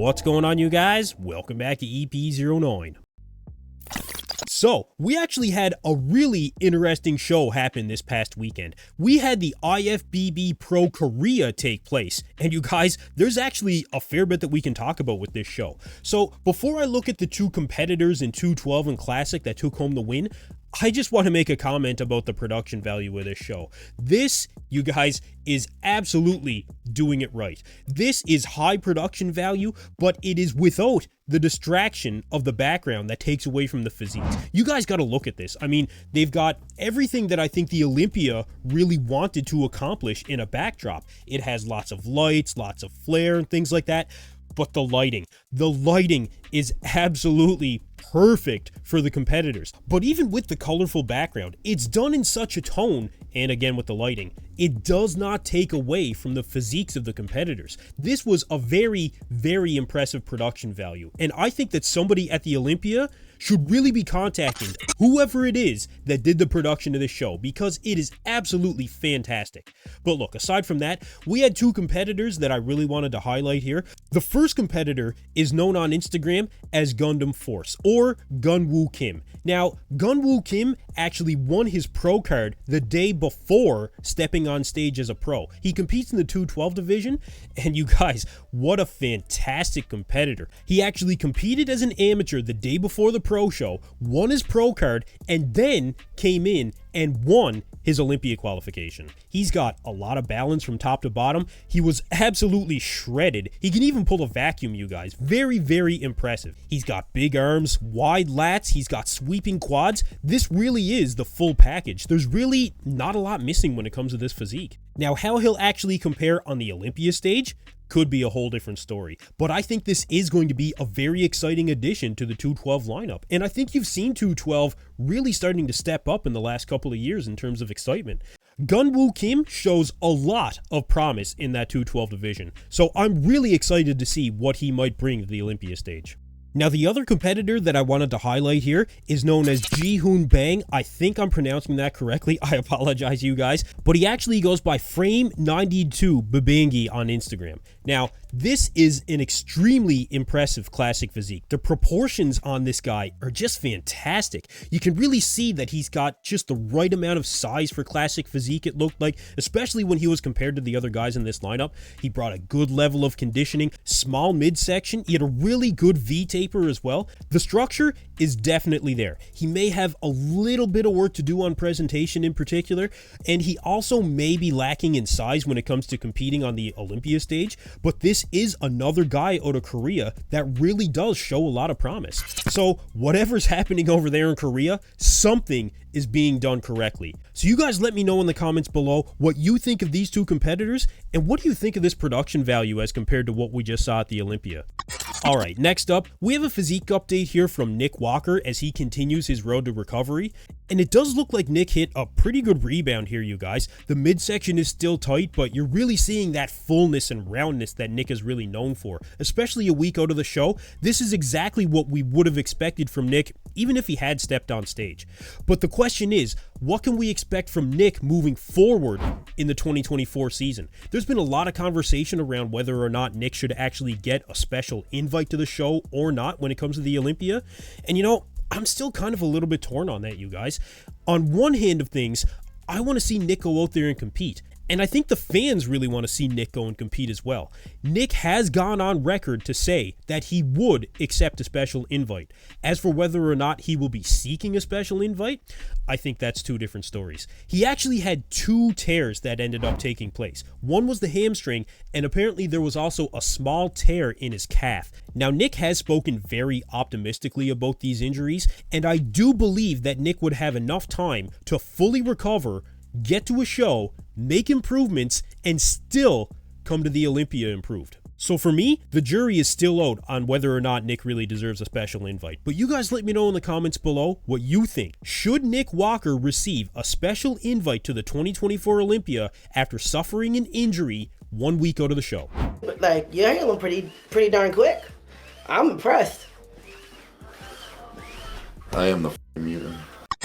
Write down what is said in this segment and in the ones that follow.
What's going on, you guys? Welcome back to EP09. So, we actually had a really interesting show happen this past weekend. We had the IFBB Pro Korea take place, and you guys, there's actually a fair bit that we can talk about with this show. So, before I look at the two competitors in 212 and Classic that took home the win, I just want to make a comment about the production value of this show. This, you guys, is absolutely doing it right. This is high production value, but it is without the distraction of the background that takes away from the physique. You guys got to look at this. I mean, they've got everything that I think the Olympia really wanted to accomplish in a backdrop. It has lots of lights, lots of flare and things like that. But the lighting is absolutely perfect for the competitors. But even with the colorful background, it's done in such a tone, and again with the lighting, it does not take away from the physiques of the competitors. This was a very, very impressive production value. And I think that somebody at the Olympia should really be contacting whoever it is that did the production of this show, because it is absolutely fantastic. But look, aside from that, we had two competitors that I really wanted to highlight here. The first competitor is known on Instagram as Gundam Force, or Gunwoo Kim. Now, Gunwoo Kim actually won his pro card the day before stepping on stage as a pro. He competes in the 212 division, and you guys, what a fantastic competitor. He actually competed as an amateur the day before the pro show, won his pro card, and then came in and won his Olympia qualification. He's got a lot of balance from top to bottom. He was absolutely shredded. He can even pull a vacuum, you guys. Very, very impressive. He's got big arms, wide lats, he's got sweeping quads. This really is the full package. There's really not a lot missing when it comes to this physique. Now, how he'll actually compare on the Olympia stage could be a whole different story, but I think this is going to be a very exciting addition to the 212 lineup, and I think you've seen 212 really starting to step up in the last couple of years in terms of excitement. Gunwoo Kim shows a lot of promise in that 212 division, so I'm really excited to see what he might bring to the Olympia stage. Now, the other competitor that I wanted to highlight here is known as Ji-hoon Bang. I think I'm pronouncing that correctly. I apologize, you guys. But he actually goes by Frame92 Babangi on Instagram. Now, this is an extremely impressive classic physique. The proportions on this guy are just fantastic. You can really see that he's got just the right amount of size for classic physique, it looked like, especially when he was compared to the other guys in this lineup. He brought a good level of conditioning, small midsection. He had a really good V-taper as well. The structure is definitely there. He may have a little bit of work to do on presentation in particular, and he also may be lacking in size when it comes to competing on the Olympia stage, but this is another guy out of Korea that really does show a lot of promise. So whatever's happening over there in Korea, something is being done correctly. So you guys let me know in the comments below what you think of these two competitors, and what do you think of this production value as compared to what we just saw at the Olympia. Alright, next up, we have a physique update here from Nick Walker as he continues his road to recovery. And it does look like Nick hit a pretty good rebound here, you guys. The midsection is still tight, but you're really seeing that fullness and roundness that Nick is really known for. Especially a week out of the show, this is exactly what we would have expected from Nick, even if he had stepped on stage. But the question is, what can we expect from Nick moving forward in the 2024 season? There's been a lot of conversation around whether or not Nick should actually get a special invite to the show or not when it comes to the Olympia. And you know, I'm still kind of a little bit torn on that, you guys. On one hand of things, I want to see Nick go out there and compete. And I think the fans really want to see Nick go and compete as well. Nick has gone on record to say that he would accept a special invite. As for whether or not he will be seeking a special invite, I think that's two different stories. He actually had two tears that ended up taking place. One was the hamstring, and apparently there was also a small tear in his calf. Now, Nick has spoken very optimistically about these injuries, and I do believe that Nick would have enough time to fully recover, get to a show, make improvements, and still come to the Olympia improved. So for me, the jury is still out on whether or not Nick really deserves a special invite. But you guys let me know in the comments below what you think. Should Nick Walker receive a special invite to the 2024 Olympia after suffering an injury 1 week out of the show? But like, you're healing pretty darn quick. I'm impressed. I am the mutant.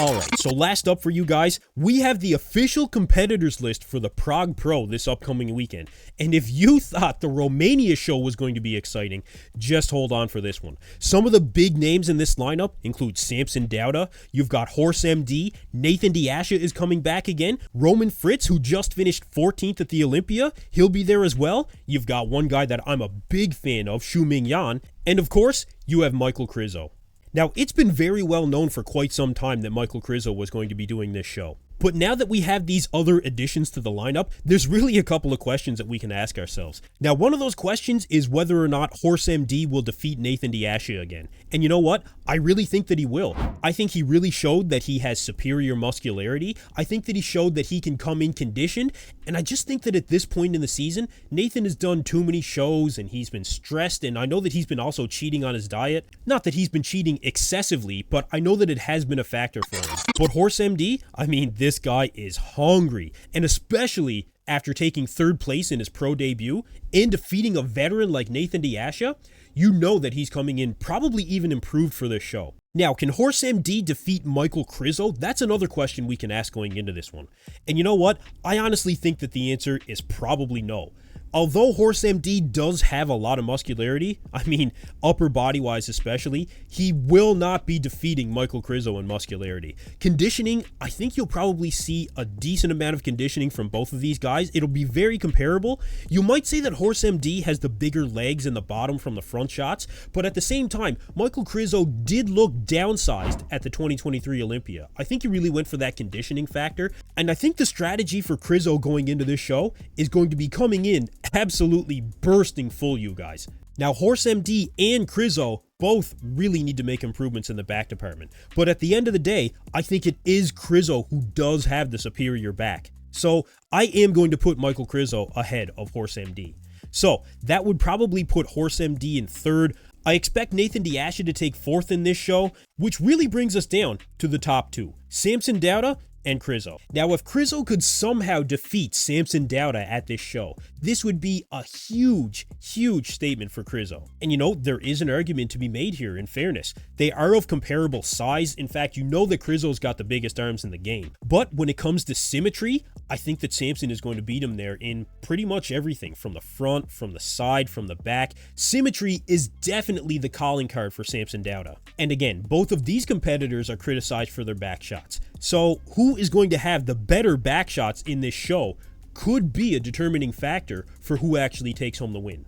Alright, so last up for you guys, we have the official competitors list for the Prague Pro this upcoming weekend. And if you thought the Romania show was going to be exciting, just hold on for this one. Some of the big names in this lineup include Samson Dauda, you've got Horse MD, Nathan Diasha is coming back again, Roman Fritz, who just finished 14th at the Olympia, he'll be there as well. You've got one guy that I'm a big fan of, Shu Ming Yan, and of course, you have Michael Krizo. Now, it's been very well known for quite some time that Michael Krizo was going to be doing this show. But now that we have these other additions to the lineup, there's really a couple of questions that we can ask ourselves. Now, one of those questions is whether or not Horse MD will defeat Nathan Diasha again. And you know what? I really think that he will. I think he really showed that he has superior muscularity. I think that he showed that he can come in conditioned. And I just think that at this point in the season, Nathan has done too many shows and he's been stressed. And I know that he's been also cheating on his diet. Not that he's been cheating excessively, but I know that it has been a factor for him. But Horse MD, I mean, this guy is hungry. And especially after taking 3rd place in his pro debut and defeating a veteran like Nathan Diasha, you know that he's coming in probably even improved for this show. Now, can Horse MD defeat Michael Krizo? That's another question we can ask going into this one. And you know what? I honestly think that the answer is probably no. Although Horse MD does have a lot of muscularity, I mean, upper body wise especially, he will not be defeating Michael Krizo in muscularity. Conditioning, I think you'll probably see a decent amount of conditioning from both of these guys. It'll be very comparable. You might say that Horse MD has the bigger legs in the bottom from the front shots, but at the same time, Michael Krizo did look downsized at the 2023 Olympia. I think he really went for that conditioning factor, and I think the strategy for Krizo going into this show is going to be coming in absolutely bursting full, you guys. Now, Horse MD and Krizo both really need to make improvements in the back department. But at the end of the day, I think it is Krizo who does have the superior back. So I am going to put Michael Krizo ahead of Horse MD. So that would probably put Horse MD in 3rd. I expect Nathan Diasha to take 4th in this show, which really brings us down to the top 2. Samson Dauda and Krizo. Now, if Krizo could somehow defeat Samson Dauda at this show, this would be a huge statement for Krizo. And you know, there is an argument to be made here in fairness. They are of comparable size. In fact, you know that Krizo's got the biggest arms in the game. But when it comes to symmetry, I think that Samson is going to beat him there in pretty much everything, from the front, from the side, from the back. Symmetry is definitely the calling card for Samson Dauda. And again, both of these competitors are criticized for their back shots. So who is going to have the better back shots in this show could be a determining factor for who actually takes home the win.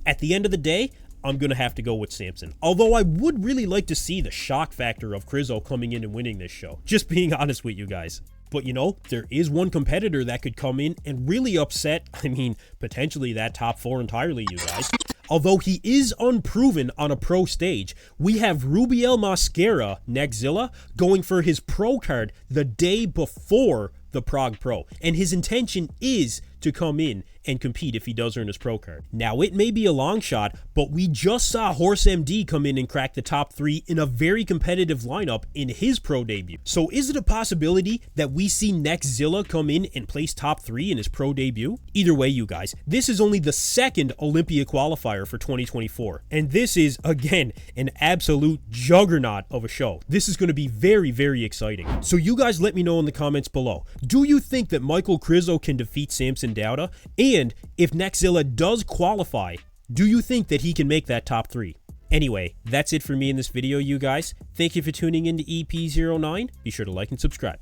At the end of the day, I'm going to have to go with Samson. Although I would really like to see the shock factor of Krizo coming in and winning this show. Just being honest with you guys. But you know, there is one competitor that could come in and really upset, I mean, potentially that top 4 entirely, you guys. Although he is unproven on a pro stage, we have Rubiel Mascara Nexzilla going for his pro card the day before the Prague Pro. And his intention is to come in and compete if he does earn his pro card. Now, it may be a long shot, but we just saw Horse MD come in and crack the top 3 in a very competitive lineup in his pro debut. So is it a possibility that we see Nexzilla come in and place top 3 in his pro debut? Either way, you guys, this is only the 2nd Olympia qualifier for 2024. And this is, again, an absolute juggernaut of a show. This is going to be very exciting. So you guys let me know in the comments below. Do you think that Michael Krizo can defeat Samson Dauda? And if Nexzilla does qualify, do you think that he can make that top 3? Anyway, that's it for me in this video, you guys. Thank you for tuning in to EP09. Be sure to like and subscribe.